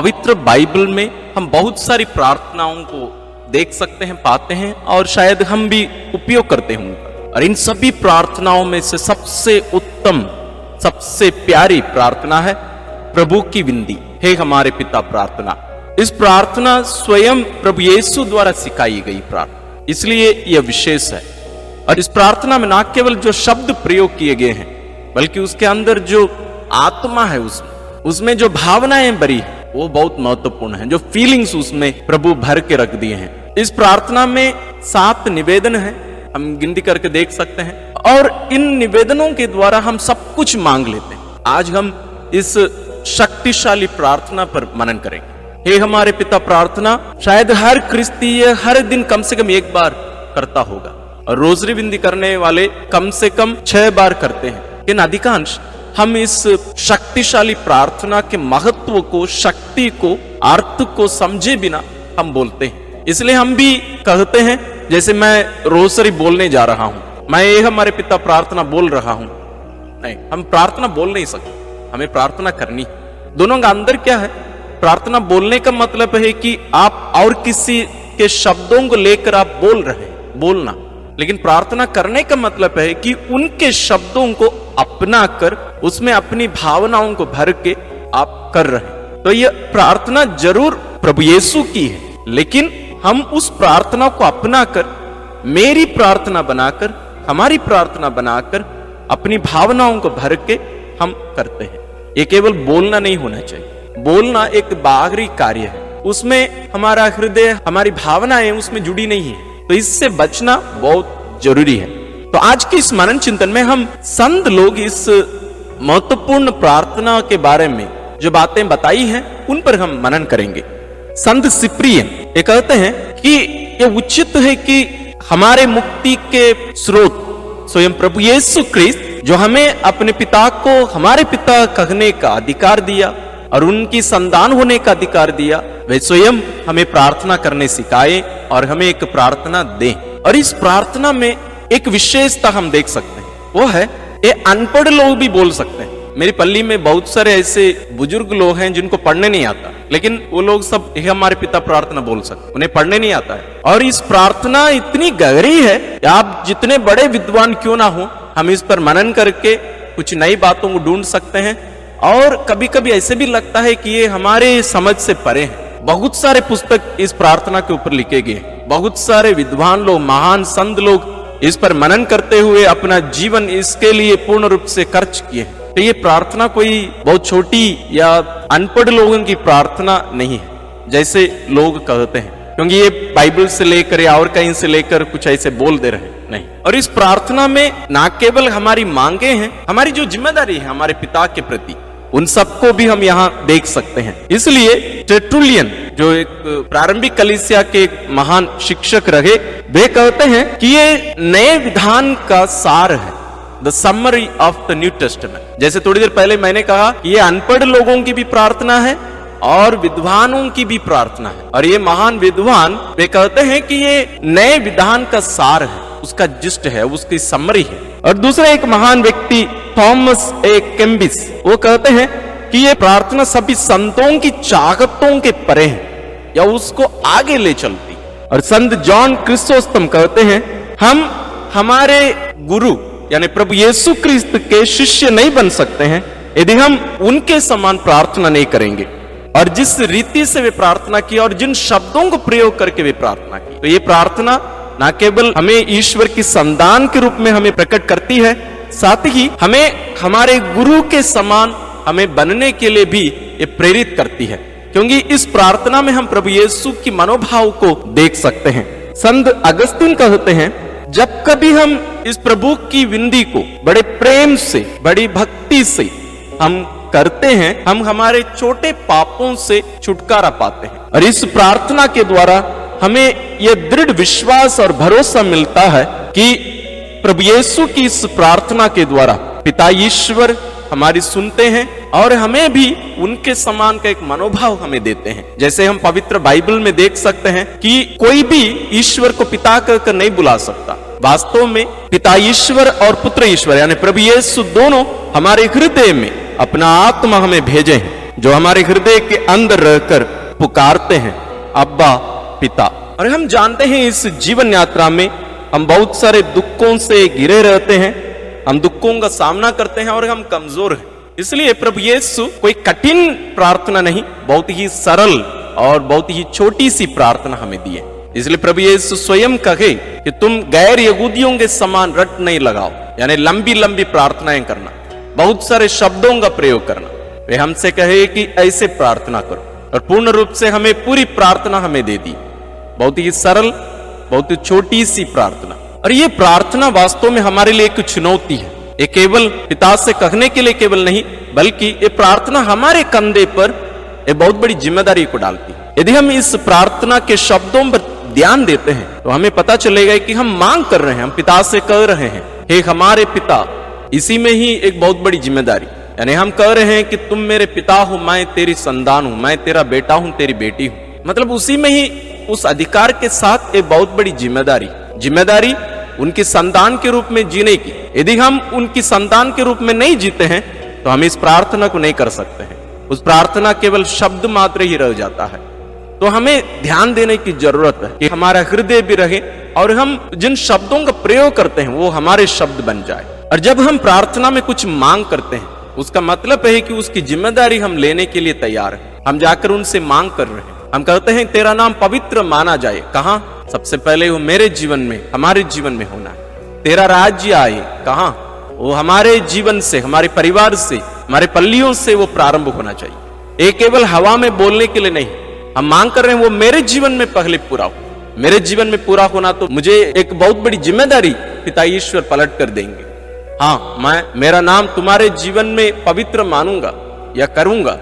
पवित्र बाइबल में हम बहुत सारी प्रार्थनाओं को देख सकते हैं, पाते हैं, और शायद हम भी उपयोग करते होंगे। और इन सभी प्रार्थनाओं में से सबसे उत्तम, सबसे प्यारी प्रार्थना है प्रभु की विनती, हे हमारे पिता प्रार्थना। इस प्रार्थना स्वयं प्रभु यीशु द्वारा सिखाई गई प्रार्थना, इसलिए यह विशेष है। और इस प्रार्थना में न केवल जो शब्द प्रयोग किए गए हैं, बल्कि उसके अंदर जो आत्मा है, उसमें जो भावनाएं भरी है, वो बहुत महत्वपूर्ण है। जो फीलिंग्स उसमें प्रभु भर के रख दिए हैं। इस प्रार्थना में 7 निवेदन है, हम गिनती करके देख सकते हैं, और इन निवेदनों के द्वारा हम सब कुछ मांग लेते हैं। आज हम इस शक्तिशाली प्रार्थना पर मनन करेंगे। हे हमारे पिता प्रार्थना शायद हर क्रिस्तीय हर दिन कम से कम एक बार करता होगा, और रोजरी विनती करने वाले कम से कम 6 बार करते हैं। लेकिन अधिकांश हम इस शक्तिशाली प्रार्थना के महत्व को, शक्ति को, अर्थ को समझे बिना हम बोलते हैं। इसलिए हम भी कहते हैं, जैसे मैं रोसरी बोलने जा रहा हूं, मैं ये हमारे पिता प्रार्थना बोल रहा हूं। नहीं, हम प्रार्थना बोल नहीं सकते, हमें प्रार्थना करनी। दोनों का अंदर क्या है? प्रार्थना बोलने का मतलब है कि आप और किसी के शब्दों को लेकर आप बोल रहे हैं, बोलना। लेकिन प्रार्थना करने का मतलब है कि उनके शब्दों को अपना कर, उसमें अपनी भावनाओं को भर के आप कर रहे हैं। तो यह प्रार्थना जरूर प्रभु यीशु की है, लेकिन हम उस प्रार्थना को अपना कर, मेरी प्रार्थना बनाकर, हमारी प्रार्थना बनाकर, अपनी भावनाओं को भर के हम करते हैं। ये केवल बोलना नहीं होना चाहिए। बोलना एक बाहरी कार्य है, उसमें हमारा हृदय, हमारी भावनाएं उसमें जुड़ी नहीं है, तो इससे बचना बहुत जरूरी है। तो आज के इस मनन चिंतन में हम संत लोग इस महत्वपूर्ण प्रार्थना के बारे में जो बातें बताई हैं, उन पर हम मनन करेंगे। संत सिप्रियन ये कहते हैं कि यह उचित है कि हमारे मुक्ति के स्रोत स्वयं प्रभु यीशु क्रिस्त, जो हमें अपने पिता को हमारे पिता कहने का अधिकार दिया और उनकी संतान होने का अधिकार दिया, वे स्वयं हमें प्रार्थना करने सिखाए और हमें एक प्रार्थना दें। और इस प्रार्थना में एक विशेषता हम देख सकते हैं, वो है ये अनपढ़ लोग भी बोल सकते हैं। मेरी पल्ली में बहुत सारे ऐसे बुजुर्ग लोग हैं जिनको पढ़ने नहीं आता, लेकिन वो लोग सब हे हमारे पिता प्रार्थना बोल सकते, उन्हें पढ़ने नहीं आता है। और इस प्रार्थना इतनी गहरी है, आप जितने बड़े विद्वान क्यों ना हो, हम इस पर मनन करके कुछ नई बातों को ढूंढ सकते हैं। और कभी कभी ऐसे भी लगता है कि ये हमारे समझ से परे हैं। बहुत सारे पुस्तक इस प्रार्थना के ऊपर लिखे गए, बहुत सारे विद्वान लोग, महान संत लोग इस पर मनन करते हुए अपना जीवन इसके लिए पूर्ण रूप से खर्च किए हैं। तो ये प्रार्थना कोई बहुत छोटी या अनपढ़ लोगों की प्रार्थना नहीं है, जैसे लोग कहते हैं, क्योंकि ये बाइबल से लेकर या और कहीं से लेकर कुछ ऐसे बोल दे रहे नहीं। और इस प्रार्थना में ना केवल हमारी मांगे हैं, हमारी जो जिम्मेदारी है हमारे पिता के प्रति, उन सबको भी हम यहाँ देख सकते हैं। इसलिए टेर्टुलियन, जो एक प्रारंभिक कलीसिया के एक महान शिक्षक रहे, वे कहते हैं कि ये नए विधान का सार है, the summary of the new testament. जैसे थोड़ी देर पहले मैंने कहा कि ये अनपढ़ लोगों की भी प्रार्थना है और विद्वानों की भी प्रार्थना है। और ये महान विद्वान वे कहते हैं कि ये नए विधान का सार है, उसका जिस्ट है, उसकी समरी है। और दूसरे एक महान व्यक्ति थॉमस ए केम्बिस, वो कहते हैं कि ये प्रार्थना सभी संतों की चाहतों के परे है या उसको आगे ले चलती। और संत जॉन क्रिसोस्टम कहते हैं, हम हमारे गुरु यानी प्रभु यीशु क्रिस्त के शिष्य नहीं बन सकते हैं यदि हम उनके समान प्रार्थना नहीं करेंगे। और जिस रीति से वे प्रार्थना की और जिन शब्दों को प्रयोग करके वे प्रार्थना की, तो ये प्रार्थना न केवल हमें ईश्वर की संतान के रूप में हमें प्रकट करती है, साथ ही हमें हमारे गुरु के समान हमें बनने के लिए भी ये प्रेरित करती है, क्योंकि इस प्रार्थना में हम प्रभु यीशु की मनोभाव को देख सकते हैं। संत अगस्तीन कहते हैं, जब कभी हम इस प्रभु की विनती को बड़े प्रेम से, बड़ी भक्ति से हम करते हैं, हम हमारे छोटे पापों से छुटकारा पाते हैं। और इस प्रार्थना के द्वारा हमें यह दृढ़ विश्वास और भरोसा मिलता है कि प्रभु यीशु की इस प्रार्थना के द्वारा पिता ईश्वर हमारी सुनते हैं और हमें भी उनके समान का एक मनोभाव हमें देते हैं। जैसे हम पवित्र बाइबल में देख सकते हैं कि कोई भी ईश्वर को पिता कहकर नहीं बुला सकता। वास्तव में पिता ईश्वर और पुत्र ईश्वर यानी प्रभु यीशु दोनों हमारे हृदय में अपना आत्मा हमें भेजे हैं, जो हमारे हृदय के अंदर रहकर पुकारते हैं अब्बा पिता। और हम जानते हैं इस जीवन यात्रा में हम बहुत सारे दुखों से घिरे रहते हैं, हम दुखों का सामना करते हैं और हम कमजोर हैं। इसलिए प्रभु यीशु कोई कठिन प्रार्थना नहीं, बहुत ही सरल और बहुत ही छोटी सी प्रार्थना हमें दी है। इसलिए प्रभु यीशु स्वयं कहे कि तुम गैर यहूदियों के समान रट नहीं लगाओ, यानी लंबी लंबी प्रार्थनाएं करना, बहुत सारे शब्दों का प्रयोग करना। वे हमसे कहे कि ऐसे प्रार्थना करो, और पूर्ण रूप से हमें पूरी प्रार्थना हमें दे दी। बहुत ही सरल, बहुत ही छोटी सी प्रार्थना। और ये प्रार्थना वास्तव में हमारे लिए एक चुनौती है। ये केवल पिता से कहने के लिए केवल नहीं, बल्कि ये प्रार्थना हमारे कंधे पर एक बहुत बड़ी जिम्मेदारी को डालती है। यदि हम इस प्रार्थना के शब्दों पर ध्यान देते हैं तो हमें पता चलेगा कि हम मांग कर रहे हैं, हम पिता से कह रहे हैं हे हमारे पिता। इसी में ही एक बहुत बड़ी जिम्मेदारी, यानी हम कह रहे हैं कि तुम मेरे पिता हो, मैं तेरी संतान हूं, मैं तेरा बेटा हूं, तेरी बेटी हूं। मतलब उसी में ही उस अधिकार के साथ एक बहुत बड़ी जिम्मेदारी उनकी संतान के रूप में जीने की। यदि हम उनकी संतान के रूप में नहीं जीते हैं तो हम इस प्रार्थना को नहीं कर सकते हैं। उस प्रार्थना केवल शब्द मात्र ही रह जाता है। तो हमें ध्यान देने की जरूरत है कि हमारा हृदय भी रहे और हम जिन शब्दों का प्रयोग करते हैं वो हमारे शब्द बन जाए। और जब हम प्रार्थना में कुछ मांग करते हैं उसका मतलब है कि उसकी जिम्मेदारी हम लेने के लिए तैयार हैं। हम जाकर उनसे मांग कर रहे हैं, हम कहते हैं तेरा नाम पवित्र माना जाए। कहां? सबसे पहले वो मेरे जीवन में, हमारे जीवन में होना है। तेरा राज्य आए, कहां? वो हमारे जीवन से, हमारे परिवार से, हमारे पल्लियों से वो प्रारंभ होना चाहिए। ये केवल हवा में बोलने के लिए नहीं, हम मांग कर रहे हैं वो मेरे जीवन में पहले पूरा हो। मेरे जीवन में पूरा होना तो मुझे एक बहुत बड़ी जिम्मेदारी पिता ईश्वर पलट कर देंगे। हाँ, मैं मेरा नाम तुम्हारे जीवन में पवित्र मानूंगा या करूंगा,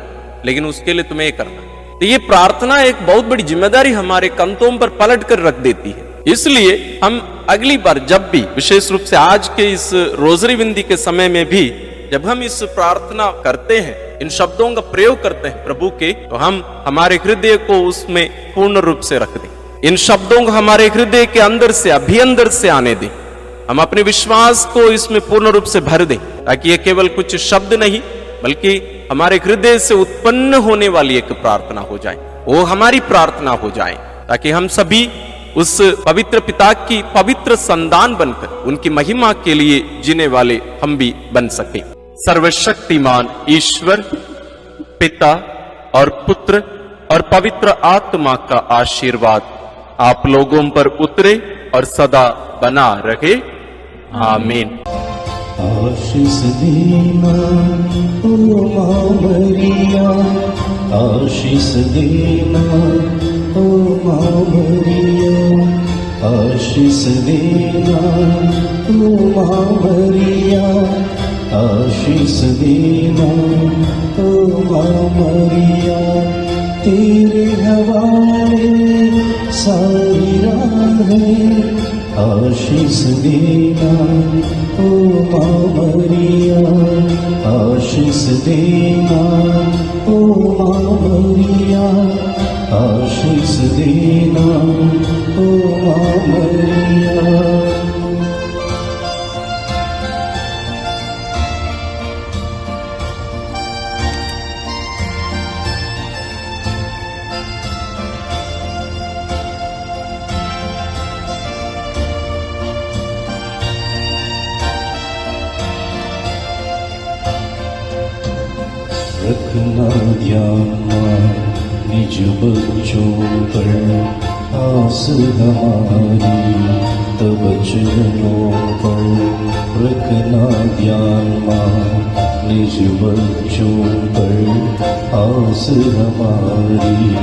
लेकिन उसके लिए तुम्हें ये करना। तो ये प्रार्थना एक बहुत बड़ी जिम्मेदारी हमारे कंधों पर पलट कर रख देती है। इसलिए हम अगली बार जब भी, विशेष रूप से आज के इस रोजरी विंदी के समय में भी, जब हम इस प्रार्थना करते हैं, इन शब्दों का प्रयोग करते हैं प्रभु के, तो हम हमारे हृदय को उसमें पूर्ण रूप से रख दें। इन शब्दों को हमारे हृदय के अंदर से, अभिअंदर से आने दें। हम अपने विश्वास को इसमें पूर्ण रूप से भर दें, ताकि ये केवल कुछ शब्द नहीं बल्कि हमारे हृदय से उत्पन्न होने वाली एक प्रार्थना हो जाए, वो हमारी प्रार्थना हो जाए, ताकि हम सभी उस पवित्र पिता की पवित्र संतान बनकर उनकी महिमा के लिए जीने वाले हम भी बन सके। सर्वशक्तिमान ईश्वर पिता और पुत्र और पवित्र आत्मा का आशीर्वाद आप लोगों पर उतरे और सदा बना रहे। आमीन। आशीष देना ओ माँ मरिया, आशीष देना ओ माँ मरिया, आशीष देना ओ माँ मरिया, आशीष देना ओ माँ मरिया। तेरे हवाले सारी राहें आशीष देना ओ माँ मरिया, आशीष देना ओ माँ मरिया, आशीष देना ओ माँ मरिया। रखना ध्यान निज बच्चों पर आस हमारी, तब चरणों पर रखना ध्यान निज बच्चों पर आस हमारी,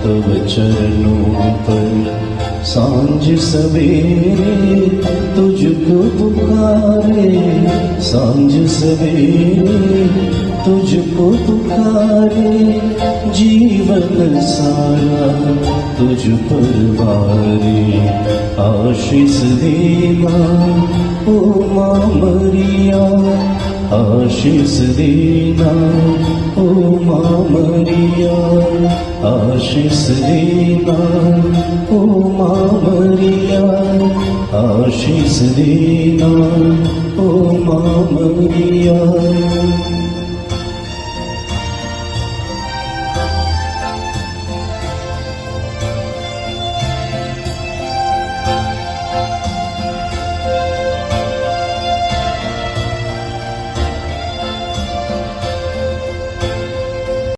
तब चरणों पर सांझ सवेरे तुझको पुकारे, सांझ सवेरे तुझको पुकारे, जीवन सारा तुझ पर वारे। आशीष देना ओ माँ मरिया, आशीष देना ओ माँ मरिया, आशीष देना ओ माँ मरिया, आशीष देना ओ माँ मरिया।